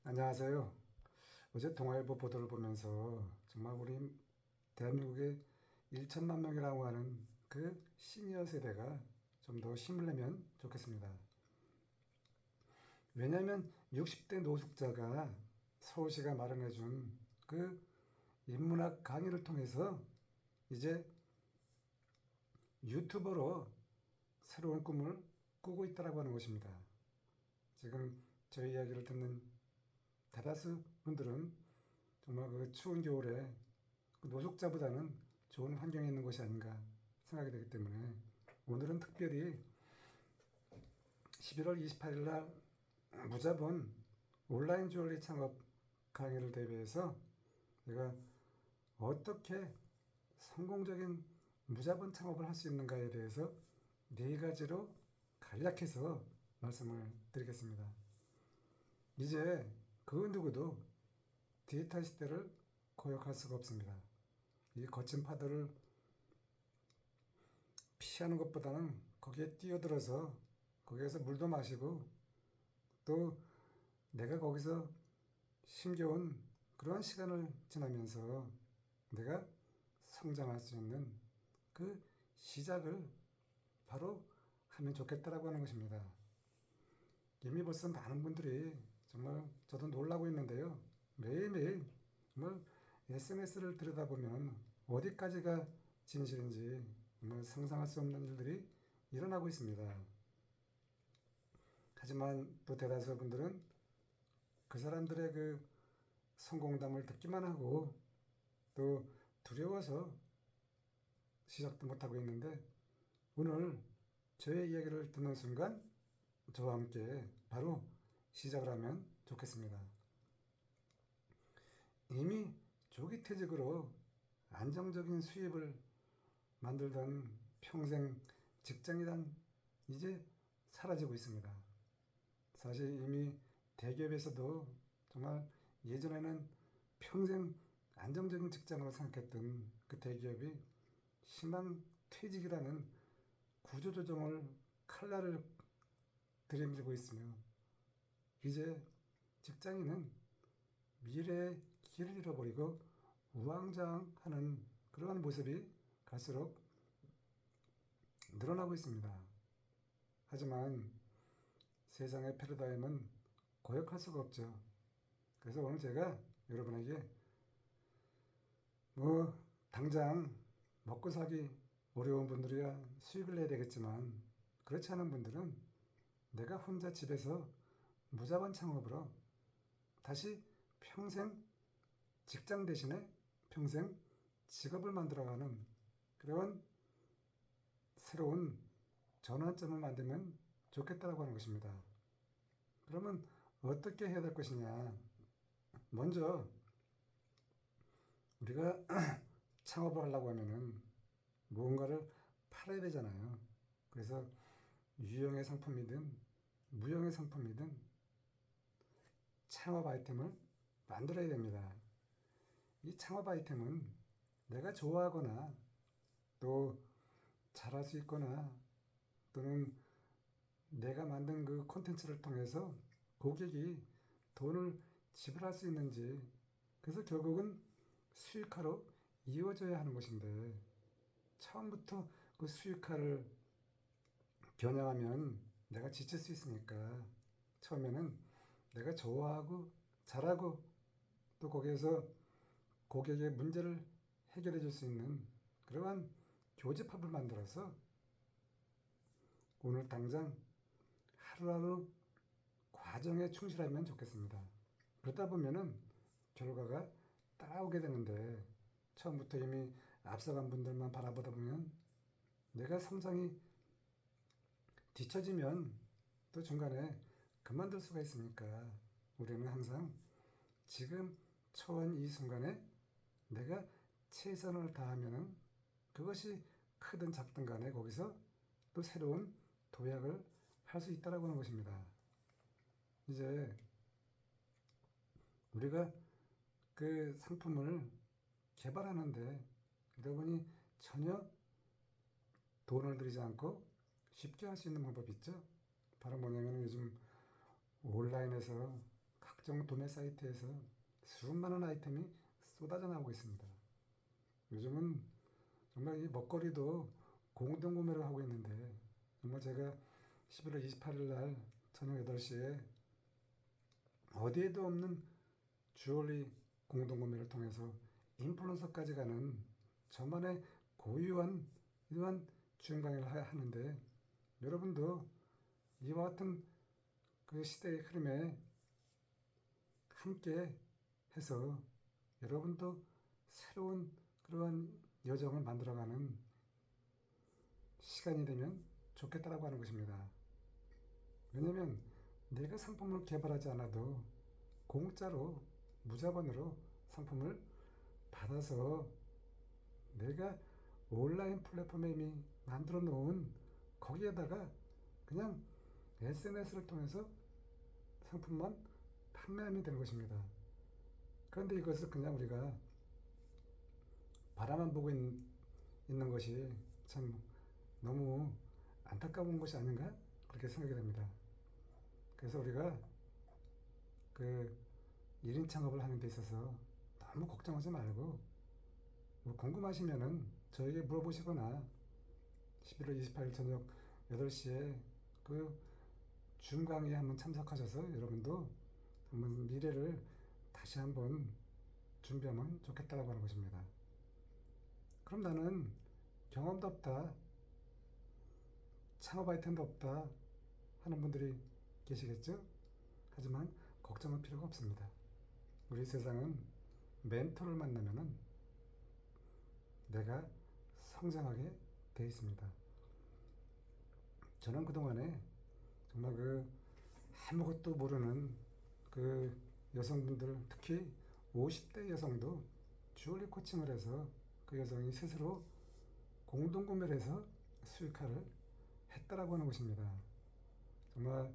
안녕하세요. 어제 동아일보 보도를 보면서 정말 우리 대한민국의 1천만 명이라고 하는 그 시니어 세대가 좀 더 힘을 내면 좋겠습니다. 왜냐하면 60대 노숙자가 서울시가 마련해준 그 인문학 강의를 통해서 이제 유튜버로 새로운 꿈을 꾸고 있다고 하는 것입니다. 지금 저희 이야기를 듣는 대다수 분들은 정말 그 추운 겨울에 그 노숙자보다는 좋은 환경에 있는 것이 아닌가 생각이 되기 때문에 오늘은 특별히 11월 28일 날 무자본 온라인 주얼리 창업 강의를 대비해서 제가 어떻게 성공적인 무자본 창업을 할 수 있는가에 대해서 네 가지로 간략해서 말씀을 드리겠습니다. 이제 그 누구도 디지털 시대를 거역할 수가 없습니다. 이 거친 파도를 피하는 것보다는 거기에 뛰어들어서 거기에서 물도 마시고 또 내가 거기서 힘겨운 그러한 시간을 지나면서 내가 성장할 수 있는 그 시작을 바로 하면 좋겠다라고 하는 것입니다. 이미 벌써 많은 분들이 정말 저도 놀라고 있는데요. 매일매일 정말 SNS를 들여다보면 어디까지가 진실인지 정말 상상할 수 없는 일들이 일어나고 있습니다. 하지만 또 대다수 분들은 그 사람들의 그 성공담을 듣기만 하고 또 두려워서 시작도 못하고 있는데 오늘 저의 이야기를 듣는 순간 저와 함께 바로 시작을 하면 좋겠습니다. 이미 조기 퇴직으로 안정적인 수입을 만들던 평생 직장이란 이제 사라지고 있습니다. 사실 이미 대기업에서도 정말 예전에는 평생 안정적인 직장으로 생각했던 그 대기업이 심한 퇴직이라는 구조조정을 칼날을 들이밀고 있으며 이제 직장인은 미래의 길을 잃어버리고 우왕좌왕하는 그러한 모습이 갈수록 늘어나고 있습니다. 하지만 세상의 패러다임은 거역할 수가 없죠. 그래서 오늘 제가 여러분에게 당장 먹고 살기 어려운 분들이야 수익을 내야 되겠지만 그렇지 않은 분들은 내가 혼자 집에서 무자본 창업으로 다시 평생 직장 대신에 평생 직업을 만들어가는 그런 새로운 전환점을 만들면 좋겠다라고 하는 것입니다. 그러면 어떻게 해야 될 것이냐? 먼저 우리가 창업을 하려고 하면은 무언가를 팔아야 되잖아요. 그래서 유형의 상품이든 무형의 상품이든 창업 아이템을 만들어야 됩니다. 이 창업 아이템은 내가 좋아하거나 또 잘할 수 있거나 또는 내가 만든 그 콘텐츠를 통해서 고객이 돈을 지불할 수 있는지 그래서 결국은 수익화로 이어져야 하는 것인데 처음부터 그 수익화를 겨냥하면 내가 지칠 수 있으니까 처음에는 내가 좋아하고 잘하고 또 거기에서 고객의 문제를 해결해 줄 수 있는 그러한 교집합을 만들어서 오늘 당장 하루하루 과정에 충실하면 좋겠습니다. 그러다 보면은 결과가 따라오게 되는데 처음부터 이미 앞서간 분들만 바라보다 보면 내가 성장이 뒤처지면 또 중간에 그만둘 수가 있으니까 우리는 항상 지금 처한 이 순간에 내가 최선을 다하면은 그것이 크든 작든 간에 거기서 또 새로운 도약을 할 수 있다라고 하는 것입니다. 이제 우리가 그 상품을 개발하는데 그러다 보니 전혀 돈을 들이지 않고 쉽게 할 수 있는 방법이 있죠. 바로 뭐냐면 요즘 온라인에서 각종 도매 사이트에서 수많은 아이템이 쏟아져 나오고 있습니다. 요즘은 정말 이 먹거리도 공동 구매를 하고 있는데, 정말 제가 11월 28일 날 저녁 8시에 어디에도 없는 주얼리 공동 구매를 통해서 인플루언서까지 가는 저만의 고유한 이러한 주행 강의를 하는데, 여러분도 이와 같은 그 시대의 흐름에 함께 해서 여러분도 새로운 그러한 여정을 만들어가는 시간이 되면 좋겠다라고 하는 것입니다. 왜냐하면 내가 상품을 개발하지 않아도 공짜로 무자본으로 상품을 받아서 내가 온라인 플랫폼에 이미 만들어 놓은 거기에다가 그냥 SNS를 통해서 상품만 판매하면 되는 것입니다. 그런데 이것을 그냥 우리가 바라만 보고 있는 것이 참 너무 안타까운 것이 아닌가 그렇게 생각이 됩니다. 그래서 우리가 그 1인 창업을 하는 데 있어서 너무 걱정하지 말고, 뭐 궁금하시면은 저에게 물어보시거나 11월 28일 저녁 8시에 그 줌 강의에 한번 참석하셔서 여러분도 한번 미래를 다시 한번 준비하면 좋겠다라고 하는 것입니다. 그럼 나는 경험도 없다, 창업 아이템도 없다 하는 분들이 계시겠죠? 하지만 걱정할 필요가 없습니다. 우리 세상은 멘토를 만나면은 내가 성장하게 돼 있습니다. 저는 그동안에 정말 그 아무것도 모르는 그 여성분들, 특히 50대 여성도 주얼리 코칭을 해서 그 여성이 스스로 공동구매를 해서 수익화를 했다라고 하는 것입니다. 정말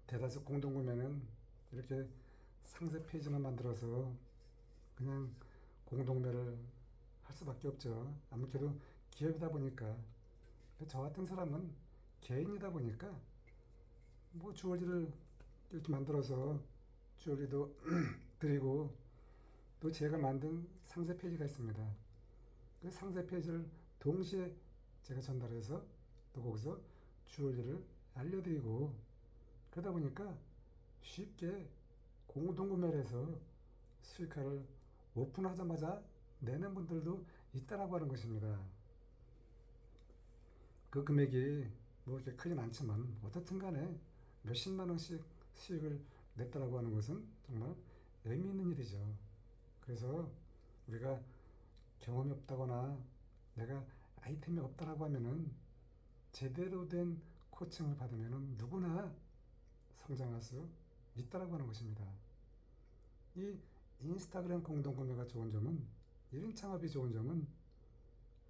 대다수 공동구매는 이렇게 상세 페이지만 만들어서 그냥 공동구매를 할 수밖에 없죠. 아무래도 기업이다 보니까. 저 같은 사람은 개인이다 보니까 뭐 주얼리를 이렇게 만들어서 주얼리도 드리고, 또 제가 만든 상세 페이지가 있습니다. 그 상세 페이지를 동시에 제가 전달해서 또 거기서 주얼리를 알려드리고, 그러다 보니까 쉽게 공동구매를 해서 수익화를 오픈하자마자 내는 분들도 있다라고 하는 것입니다. 그 금액이 뭐 이렇게 크진 않지만 어떻든 간에 몇십만 원씩 수익을 냈다라고 하는 것은 정말 의미 있는 일이죠. 그래서 우리가 경험이 없다거나 내가 아이템이 없다라고 하면은 제대로 된 코칭을 받으면은 누구나 성장할 수 있다라고 하는 것입니다. 이 인스타그램 공동구매가 좋은 점은, 1인 창업이 좋은 점은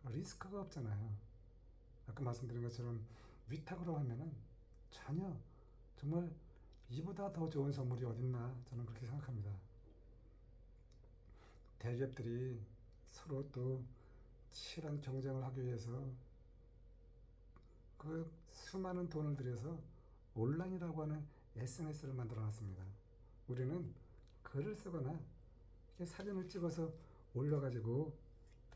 리스크가 없잖아요. 아까 말씀드린 것처럼 위탁으로 하면은 전혀 정말 이보다 더 좋은 선물이 어딨나, 저는 그렇게 생각합니다. 대기업들이 서로 또 치열한 경쟁을 하기 위해서 그 수많은 돈을 들여서 온라인이라고 하는 SNS를 만들어 놨습니다. 우리는 글을 쓰거나 사진을 찍어서 올려가지고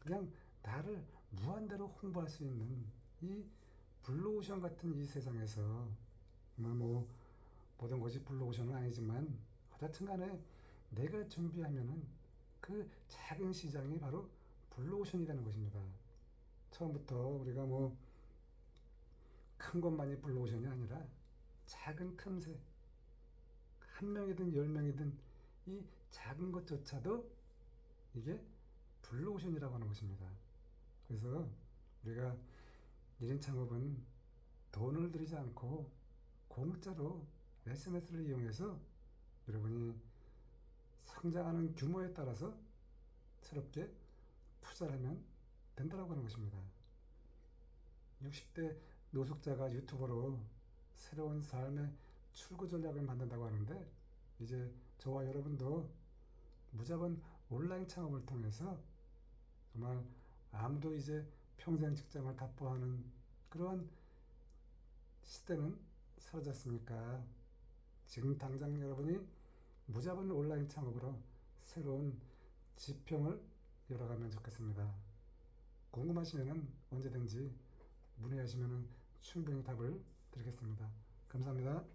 그냥 나를 무한대로 홍보할 수 있는 이 블루오션 같은 이 세상에서, 뭐 모든 것이 블루오션은 아니지만 어쨌든 간에 내가 준비하면은 그 작은 시장이 바로 블루오션이 되는 것입니다. 처음부터 우리가 뭐 큰 것만이 블루오션이 아니라 작은 틈새, 한 명이든 10명이든 이 작은 것조차도 이게 블루오션이라고 하는 것입니다. 그래서 우리가 1인 창업은 돈을 들이지 않고 공짜로 SNS를 이용해서 여러분이 성장하는 규모에 따라서 새롭게 투자를 하면 된다고 하는 것입니다. 60대 노숙자가 유튜버로 새로운 삶의 출구 전략을 만든다고 하는데, 이제 저와 여러분도 무조건 온라인 창업을 통해서 정말 아무도 이제 평생 직장을 답보하는 그런 시대는 사라졌으니까 지금 당장 여러분이 무자본 온라인 창업으로 새로운 지평을 열어가면 좋겠습니다. 궁금하시면 언제든지 문의하시면 충분히 답을 드리겠습니다. 감사합니다.